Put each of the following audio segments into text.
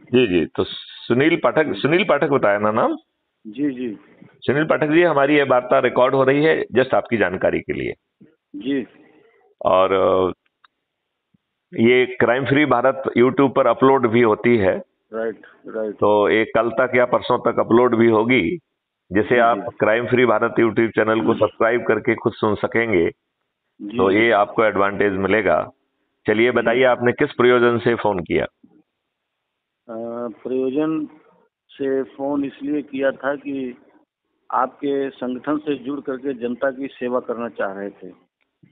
जी जी, तो सुनील पाठक बताया ना नाम? जी जी सुनील पाठक जी, हमारी ये वार्ता रिकॉर्ड हो रही है, जस्ट आपकी जानकारी के लिए। जी। और ये क्राइम फ्री भारत यूट्यूब पर अपलोड भी होती है। Right right. तो एक कल तक या परसों तक अपलोड भी होगी, जिसे जी जी आप crime free Bharat YouTube channel को सब्सक्राइब करके खुद सुन सकेंगे। जी तो जी ये आपको एडवांटेज मिलेगा। चलिए जी। बताइए, आपने किस प्रयोजन से फोन किया? प्रयोजन से फोन इसलिए किया था कि आपके संगठन से जुड़ करके जनता की सेवा करना चाह रहे थे।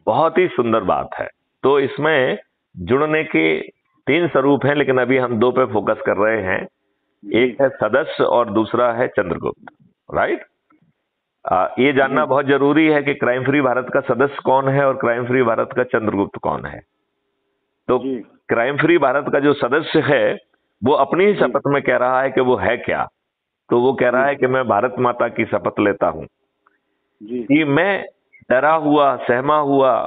बहुत ही सुंदर बात है। तो इसमें जुड़ने के तीन स्वरूप हैं, लेकिन अभी हम दो पे फोकस कर रहे हैं। जी एक है सदस्य और दूसरा है चंद्रगुप्त, राइट? ये जानना जी बहुत जरूरी है कि क्राइम फ्री भारत का सदस्य कौन है और क्राइम फ्री भारत का चंद्रगुप्त कौन है। तो जी क्राइम फ्री भारत का जो सदस्य है, वो अपनी ही जी शपथ में कह रहा है कि वो है क्या। तो वो कह रहा जी है कि मैं भारत माता की शपथ लेता हूं जी कि मैं डरा हुआ, सहमा हुआ,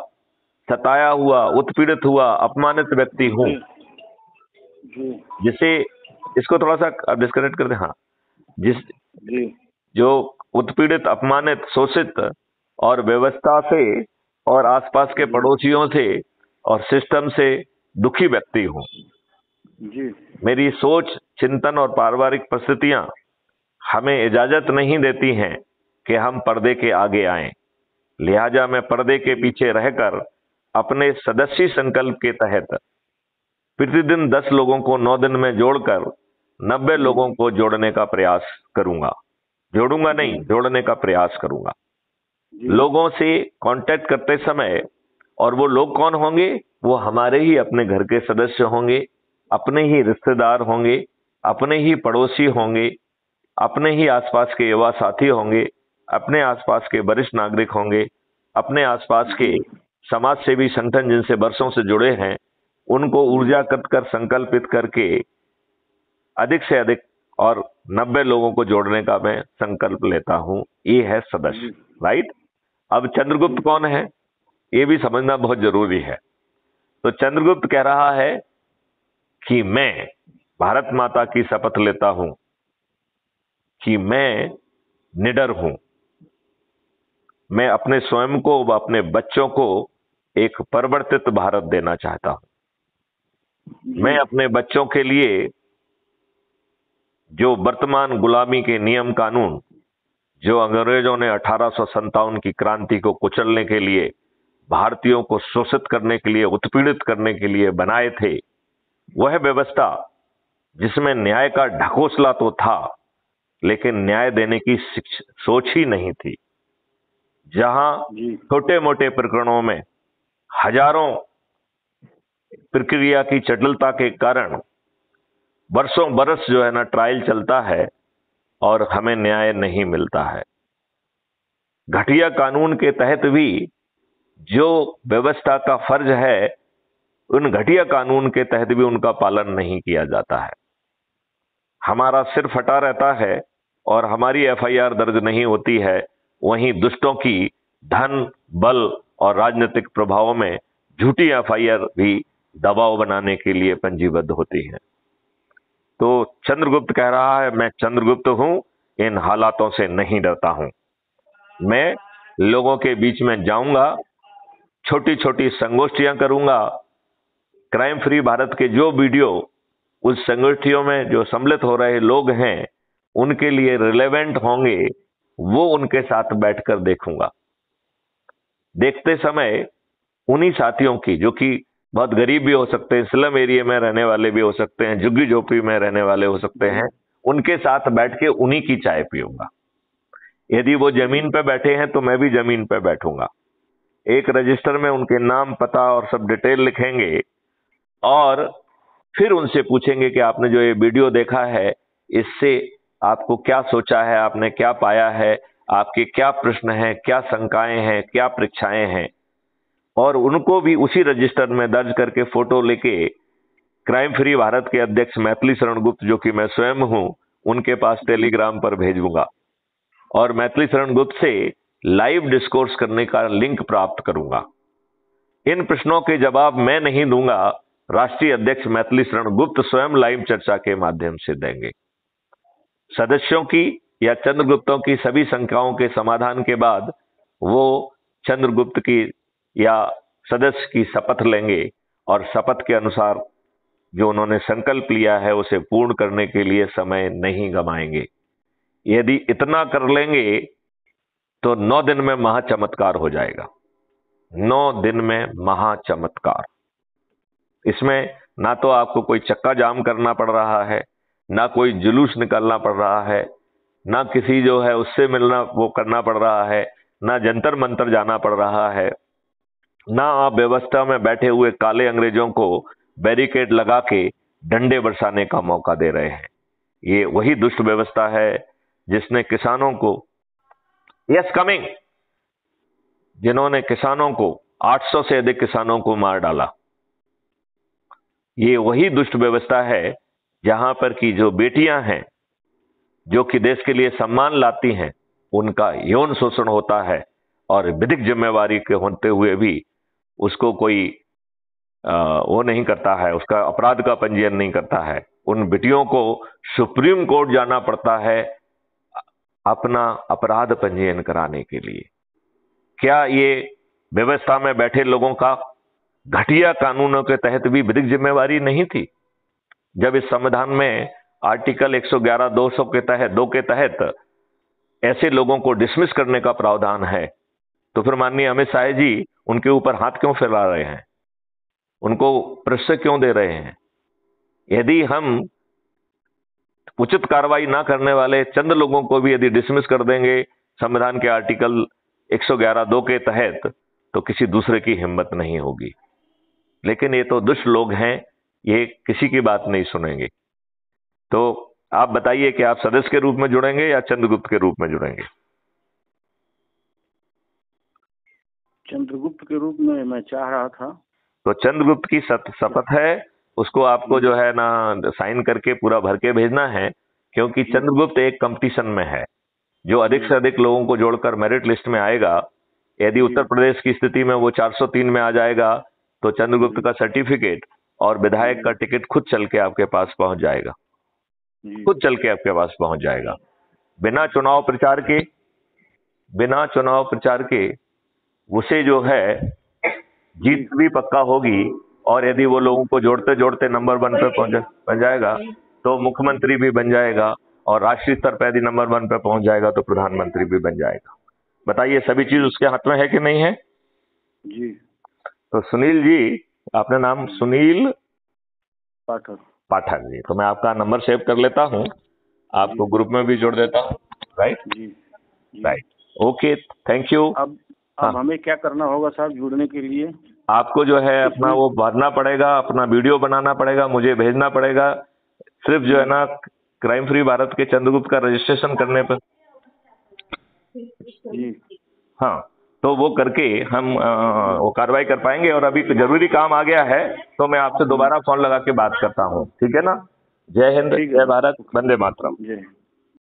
सताया हुआ, उत्पीड़ित हुआ, अपमानित व्यक्ति हूं, जी जी जिसे, इसको थोड़ा सा डिस्कनेक्ट कर दे। हाँ, जिस जी जो उत्पीड़ित, अपमानित, शोषित और व्यवस्था से और आसपास के जी पड़ोसियों से और सिस्टम से दुखी व्यक्ति हूं। जी मेरी सोच, चिंतन और पारिवारिक परिस्थितियां हमें इजाजत नहीं देती हैं कि हम पर्दे के आगे आएं। लिहाजा मैं पर्दे के जी पीछे रहकर अपने सदस्य संकल्प के तहत प्रतिदिन 10 लोगों को 9 दिन में जोड़कर 90 जी लोगों को जोड़ने का प्रयास करूंगा। जोड़ूंगा जी नहीं, जोड़ने का प्रयास करूंगा। जी लोगों से कांटेक्ट करते समय, और वो लोग कौन होंगे? वो हमारे ही अपने घर के सदस्य होंगे, अपने ही रिश्तेदार होंगे, अपने ही पड़ोसी होंगे, अपने ही आसपास के युवा साथी होंगे, अपने आसपास के वरिष्ठ नागरिक होंगे, अपने आसपास के जी समाज सेवी संगठन जिनसे वर्षों से जुड़े हैं, उनको जी ऊर्जागत कर संकल्पित करके अधिक से अधिक और 90 लोगों को जोड़ने का मैं संकल्प लेता हूं। ये है जी सदस्य, राइट? अब चंद्रगुप्त जी कौन है, ये भी समझना बहुत जरूरी है। तो चंद्रगुप्त कह रहा है कि मैं भारत माता की शपथ लेता हूं कि मैं निडर हूं। मैं अपने स्वयं को व अपने बच्चों को एक परिवर्तित भारत देना चाहता हूं। जी मैं अपने बच्चों के लिए जो वर्तमान गुलामी के नियम कानून, जो अंग्रेजों ने 1857 की क्रांति को कुचलने के लिए, भारतीयों को शोषित करने के लिए, उत्पीड़ित करने के लिए बनाए थे, वह व्यवस्था जिसमें न्याय का ढकोसला तो था, लेकिन न्याय देने की सोच ही नहीं थी। जहां जी छोटे मोटे प्रकरणों में हजारों प्रक्रिया की जटिलता के कारण वर्षों बरस जो है ना ट्रायल चलता है और हमें न्याय नहीं मिलता है। घटिया कानून के तहत भी जो व्यवस्था का फर्ज है, उन घटिया कानून के तहत भी उनका पालन नहीं किया जाता है। हमारा सिर फटा रहता है और हमारी एफआईआर दर्ज नहीं होती है। वहीं दुष्टों की धन, बल और राजनीतिक प्रभावों में झूठी एफआईआर भी दबाव बनाने के लिए पंजीबद्ध होती है। तो चंद्रगुप्त कह रहा है, मैं चंद्रगुप्त हूं, इन हालातों से नहीं डरता हूं। मैं लोगों के बीच में जाऊंगा, छोटी छोटी संगोष्ठियां करूंगा। क्राइम फ्री भारत के जो वीडियो उस संगोष्ठियों में जो सम्मिलित हो रहे लोग हैं, उनके लिए रिलेवेंट होंगे, वो उनके साथ बैठकर देखूंगा। देखते समय उन्हीं साथियों की, जो कि बहुत गरीब भी हो सकते हैं, स्लम एरिया में रहने वाले भी हो सकते हैं, झुग्गी झोपड़ी में रहने वाले हो सकते जी हैं, उनके साथ बैठ के उन्हीं की चाय पीऊंगा। यदि वो जी जमीन पे बैठे हैं तो मैं भी जमीन पे बैठूंगा। एक रजिस्टर में उनके नाम, पता और सब डिटेल लिखेंगे और फिर उनसे पूछेंगे कि आपने जो ये वीडियो देखा है, इससे आपको क्या सोचा है, आपने क्या पाया है, आपके क्या प्रश्न हैं, क्या शंकाएं हैं, क्या परीक्षाएं हैं। और उनको भी उसी रजिस्टर में दर्ज करके फोटो लेके क्राइम फ्री भारत के अध्यक्ष मैथिली शरण गुप्त, जो कि मैं स्वयं हूं, उनके पास जी टेलीग्राम पर भेजूंगा और मैथिली शरण गुप्त से लाइव डिस्कोर्स करने का लिंक प्राप्त करूंगा। इन प्रश्नों के जवाब मैं नहीं दूंगा, राष्ट्रीय अध्यक्ष मैथिली शरण गुप्त स्वयं लाइव चर्चा के माध्यम से देंगे। सदस्यों की या चंद्रगुप्तों की सभी शंकाओं के समाधान के बाद वो चंद्रगुप्त की या सदस्य की शपथ लेंगे और शपथ के अनुसार जो उन्होंने संकल्प लिया है उसे पूर्ण करने के लिए समय नहीं गंवाएंगे। यदि इतना कर लेंगे तो 9 दिन में महाचमत्कार हो जाएगा। 9 दिन में महाचमत्कार। इसमें ना तो आपको कोई चक्का जाम करना पड़ रहा है, ना कोई जुलूस निकालना पड़ रहा है, ना किसी जो है उससे मिलना वो करना पड़ रहा है, ना जंतर मंतर जाना पड़ रहा है, ना आप व्यवस्था में बैठे हुए काले अंग्रेजों को बैरिकेड लगा के डंडे बरसाने का मौका दे रहे हैं। ये वही दुष्ट व्यवस्था है जिसने किसानों को कमिंग जिन्होंने किसानों को 800 से अधिक किसानों को मार डाला। ये वही दुष्ट व्यवस्था है जहां पर की जो बेटियां हैं जो कि देश के लिए सम्मान लाती हैं उनका यौन शोषण होता है और विधिक जिम्मेवारी के होते हुए भी उसको कोई वो नहीं करता है, उसका अपराध का पंजीयन नहीं करता है। उन बेटियों को सुप्रीम कोर्ट जाना पड़ता है अपना अपराध पंजीयन कराने के लिए। क्या ये व्यवस्था में बैठे लोगों का घटिया कानूनों के तहत भी विधिक जिम्मेवारी नहीं थी? जब इस संविधान में आर्टिकल 111 2 के तहत ऐसे लोगों को डिसमिस करने का प्रावधान है, तो फिर माननीय अमित शाह जी उनके ऊपर हाथ क्यों फैला रहे हैं? उनको प्रश्रय क्यों दे रहे हैं? यदि हम उचित कार्रवाई ना करने वाले चंद लोगों को भी यदि डिसमिस कर देंगे संविधान के आर्टिकल 111 2 के तहत, तो किसी दूसरे की हिम्मत नहीं होगी। लेकिन ये तो दुष्ट लोग हैं, ये किसी की बात नहीं सुनेंगे। तो आप बताइए कि आप सदस्य के रूप में जुड़ेंगे या चंद्रगुप्त के रूप में जुड़ेंगे? चंद्रगुप्त के रूप में मैं चाह रहा था। तो चंद्रगुप्त की शपथ है, उसको आपको जो है ना साइन करके पूरा भर के भेजना है, क्योंकि चंद्रगुप्त एक कंपटीशन में है। जो अधिक से अधिक लोगों को जोड़कर मेरिट लिस्ट में आएगा, यदि उत्तर प्रदेश की स्थिति में वो 403 में आ जाएगा तो चंद्रगुप्त का सर्टिफिकेट और विधायक का टिकट खुद चल के आपके पास पहुंच जाएगा, खुद चल के आपके पास पहुंच जाएगा। बिना चुनाव प्रचार के उसे जो है जीत भी पक्का होगी। और यदि वो लोगों को जोड़ते जोड़ते नंबर 1 पे बन जाएगा तो मुख्यमंत्री भी बन जाएगा, और राष्ट्रीय स्तर पर यदि नंबर 1 पे पहुंच जाएगा तो प्रधानमंत्री भी बन जाएगा। बताइए, सभी चीज उसके हाथ में है कि नहीं है? जी। तो सुनील जी, आपने नाम सुनील पाठक जी, तो मैं आपका नंबर सेव कर लेता हूँ, आपको ग्रुप में भी जोड़ देता हूँ। राइट जी। Right, okay, thank you. अब हमें क्या करना होगा साहब जुड़ने के लिए? आपको जो है अपना वो भरना पड़ेगा, अपना वीडियो बनाना पड़ेगा, मुझे भेजना पड़ेगा। सिर्फ जो है ना क्राइम फ्री भारत के चंद्रगुप्त का रजिस्ट्रेशन करने पर जी। हाँ, तो वो करके हम वो कार्रवाई कर पाएंगे। और अभी जरूरी काम आ गया है तो मैं आपसे दोबारा फोन लगा के बात करता हूँ, ठीक है ना? जय हिंद, जय भारत, वंदे मातरम। जय